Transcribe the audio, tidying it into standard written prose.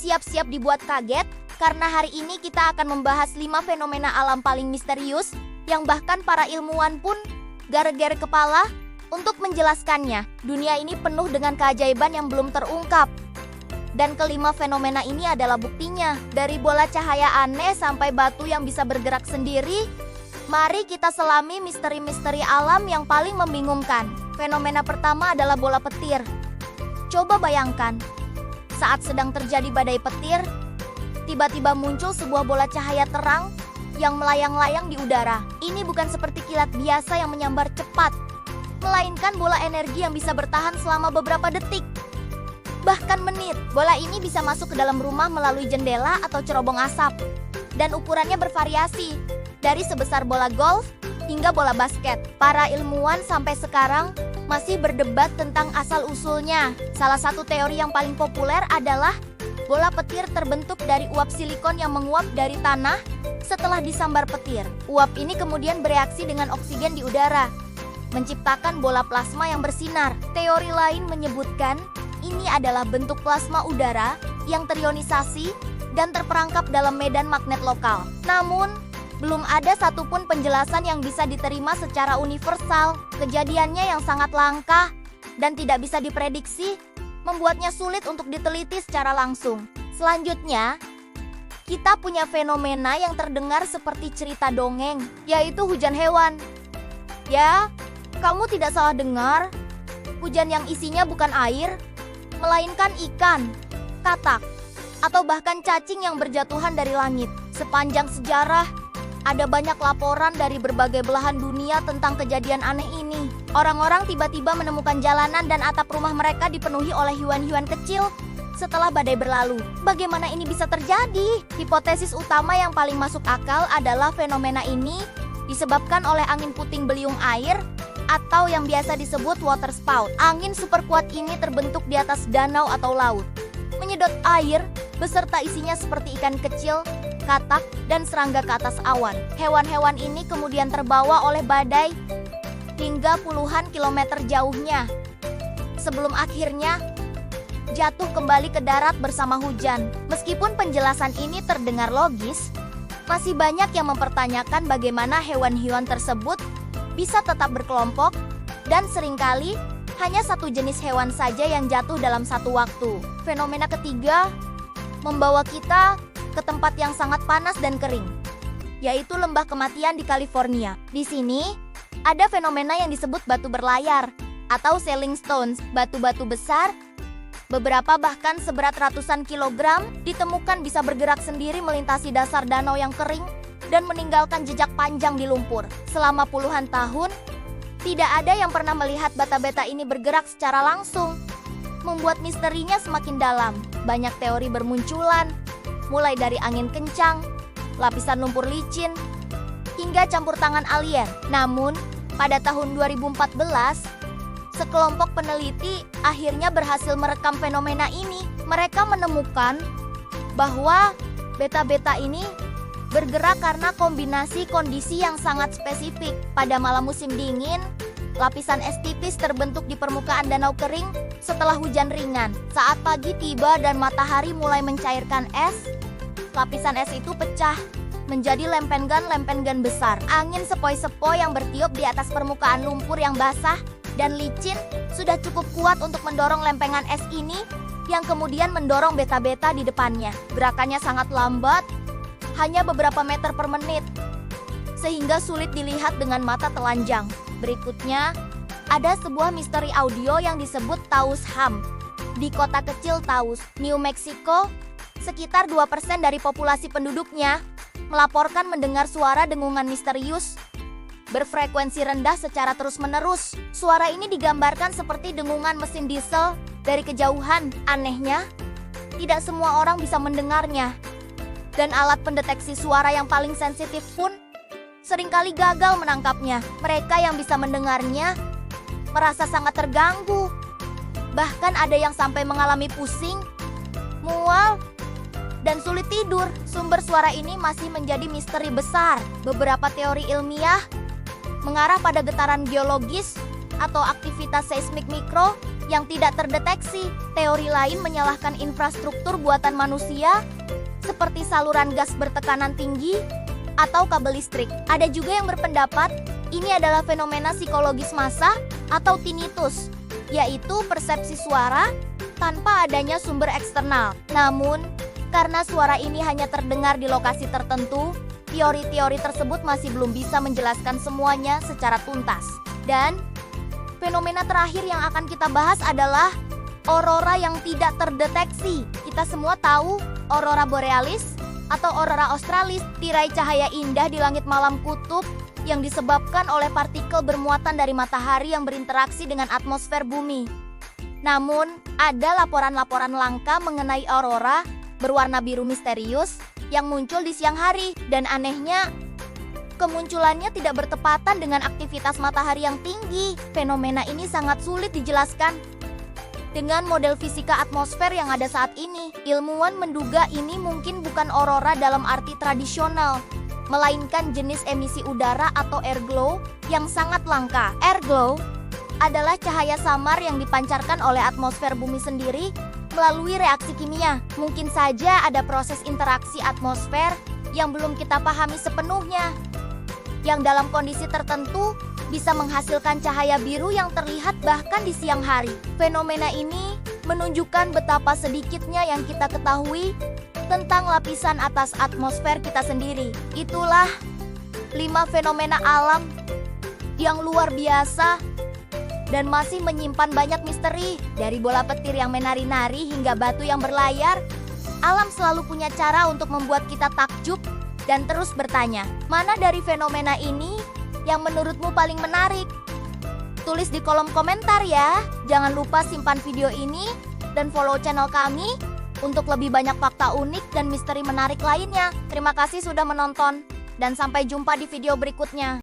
Siap-siap dibuat kaget, karena hari ini kita akan membahas 5 fenomena alam paling misterius yang bahkan para ilmuwan pun gara-gara kepala untuk menjelaskannya. Dunia ini penuh dengan keajaiban yang belum terungkap. Dan kelima fenomena ini adalah buktinya. Dari bola cahaya aneh sampai batu yang bisa bergerak sendiri, mari kita selami misteri-misteri alam yang paling membingungkan. Fenomena pertama adalah bola petir. Coba bayangkan, saat sedang terjadi badai petir, tiba-tiba muncul sebuah bola cahaya terang yang melayang-layang di udara. Ini bukan seperti kilat biasa yang menyambar cepat, melainkan bola energi yang bisa bertahan selama beberapa detik, bahkan menit. Bola ini bisa masuk ke dalam rumah melalui jendela atau cerobong asap, dan ukurannya bervariasi, dari sebesar bola golf hingga bola basket. Para ilmuwan sampai sekarang masih berdebat tentang asal-usulnya. Salah satu teori yang paling populer adalah bola petir terbentuk dari uap silikon yang menguap dari tanah setelah disambar petir. Uap ini kemudian bereaksi dengan oksigen di udara, menciptakan bola plasma yang bersinar. Teori lain menyebutkan ini adalah bentuk plasma udara yang terionisasi dan terperangkap dalam medan magnet lokal. Namun, belum ada satupun penjelasan yang bisa diterima secara universal. Kejadiannya yang sangat langka dan tidak bisa diprediksi membuatnya sulit untuk diteliti secara langsung. Selanjutnya, kita punya fenomena yang terdengar seperti cerita dongeng, yaitu hujan hewan. Ya, kamu tidak salah dengar. Hujan yang isinya bukan air, melainkan ikan, katak, atau bahkan cacing yang berjatuhan dari langit. Sepanjang sejarah, ada banyak laporan dari berbagai belahan dunia tentang kejadian aneh ini. Orang-orang tiba-tiba menemukan jalanan dan atap rumah mereka dipenuhi oleh hewan-hewan kecil setelah badai berlalu. Bagaimana ini bisa terjadi? Hipotesis utama yang paling masuk akal adalah fenomena ini disebabkan oleh angin puting beliung air atau yang biasa disebut water spout. Angin super kuat ini terbentuk di atas danau atau laut, menyedot air beserta isinya seperti ikan kecil, katak, dan serangga ke atas awan. Hewan-hewan ini kemudian terbawa oleh badai hingga puluhan kilometer jauhnya, sebelum akhirnya jatuh kembali ke darat bersama hujan. Meskipun penjelasan ini terdengar logis, masih banyak yang mempertanyakan bagaimana hewan-hewan tersebut bisa tetap berkelompok, dan seringkali hanya satu jenis hewan saja yang jatuh dalam satu waktu. Fenomena ketiga membawa kita ke tempat yang sangat panas dan kering, yaitu lembah kematian di California. Di sini, ada fenomena yang disebut batu berlayar, atau sailing stones. Batu-batu besar, beberapa bahkan seberat ratusan kilogram, ditemukan bisa bergerak sendiri melintasi dasar danau yang kering dan meninggalkan jejak panjang di lumpur. Selama puluhan tahun, tidak ada yang pernah melihat bata-bata ini bergerak secara langsung, membuat misterinya semakin dalam. Banyak teori bermunculan, mulai dari angin kencang, lapisan lumpur licin, hingga campur tangan alien. Namun, pada tahun 2014, sekelompok peneliti akhirnya berhasil merekam fenomena ini. Mereka menemukan bahwa beta-beta ini bergerak karena kombinasi kondisi yang sangat spesifik. Pada malam musim dingin, lapisan es tipis terbentuk di permukaan danau kering setelah hujan ringan. Saat pagi tiba dan matahari mulai mencairkan es, lapisan es itu pecah menjadi lempengan-lempengan besar. Angin sepoi-sepoi yang bertiup di atas permukaan lumpur yang basah dan licin sudah cukup kuat untuk mendorong lempengan es ini, yang kemudian mendorong beta-beta di depannya. Gerakannya sangat lambat, hanya beberapa meter per menit, sehingga sulit dilihat dengan mata telanjang. Berikutnya, ada sebuah misteri audio yang disebut Taos Hum. Di kota kecil Taos, New Mexico, sekitar 2% dari populasi penduduknya melaporkan mendengar suara dengungan misterius berfrekuensi rendah secara terus-menerus. Suara ini digambarkan seperti dengungan mesin diesel dari kejauhan. Anehnya, tidak semua orang bisa mendengarnya, dan alat pendeteksi suara yang paling sensitif pun seringkali gagal menangkapnya. Mereka yang bisa mendengarnya merasa sangat terganggu. Bahkan ada yang sampai mengalami pusing, mual, dan sulit tidur. Sumber suara ini masih menjadi misteri besar. Beberapa teori ilmiah mengarah pada getaran geologis atau aktivitas seismik mikro yang tidak terdeteksi. Teori lain menyalahkan infrastruktur buatan manusia, seperti saluran gas bertekanan tinggi atau kabel listrik. Ada juga yang berpendapat ini adalah fenomena psikologis massa atau tinnitus, yaitu persepsi suara tanpa adanya sumber eksternal. Namun, karena suara ini hanya terdengar di lokasi tertentu, teori-teori tersebut masih belum bisa menjelaskan semuanya secara tuntas. Dan fenomena terakhir yang akan kita bahas adalah aurora yang tidak terdeteksi. Kita semua tahu aurora borealis atau aurora australis, tirai cahaya indah di langit malam kutub yang disebabkan oleh partikel bermuatan dari matahari yang berinteraksi dengan atmosfer bumi. Namun, ada laporan-laporan langka mengenai aurora berwarna biru misterius yang muncul di siang hari, dan anehnya, kemunculannya tidak bertepatan dengan aktivitas matahari yang tinggi. Fenomena ini sangat sulit dijelaskan dengan model fisika atmosfer yang ada saat ini. Ilmuwan menduga ini mungkin bukan aurora dalam arti tradisional, melainkan jenis emisi udara atau air glow yang sangat langka. Air glow adalah cahaya samar yang dipancarkan oleh atmosfer bumi sendiri melalui reaksi kimia. Mungkin saja ada proses interaksi atmosfer yang belum kita pahami sepenuhnya, yang dalam kondisi tertentu bisa menghasilkan cahaya biru yang terlihat bahkan di siang hari. Fenomena ini menunjukkan betapa sedikitnya yang kita ketahui tentang lapisan atas atmosfer kita sendiri. Itulah 5 fenomena alam yang luar biasa dan masih menyimpan banyak misteri. Dari bola petir yang menari-nari hingga batu yang berlayar, alam selalu punya cara untuk membuat kita takjub dan terus bertanya, mana dari fenomena ini yang menurutmu paling menarik? Tulis di kolom komentar ya. Jangan lupa simpan video ini dan follow channel kami untuk lebih banyak fakta unik dan misteri menarik lainnya. Terima kasih sudah menonton, dan sampai jumpa di video berikutnya.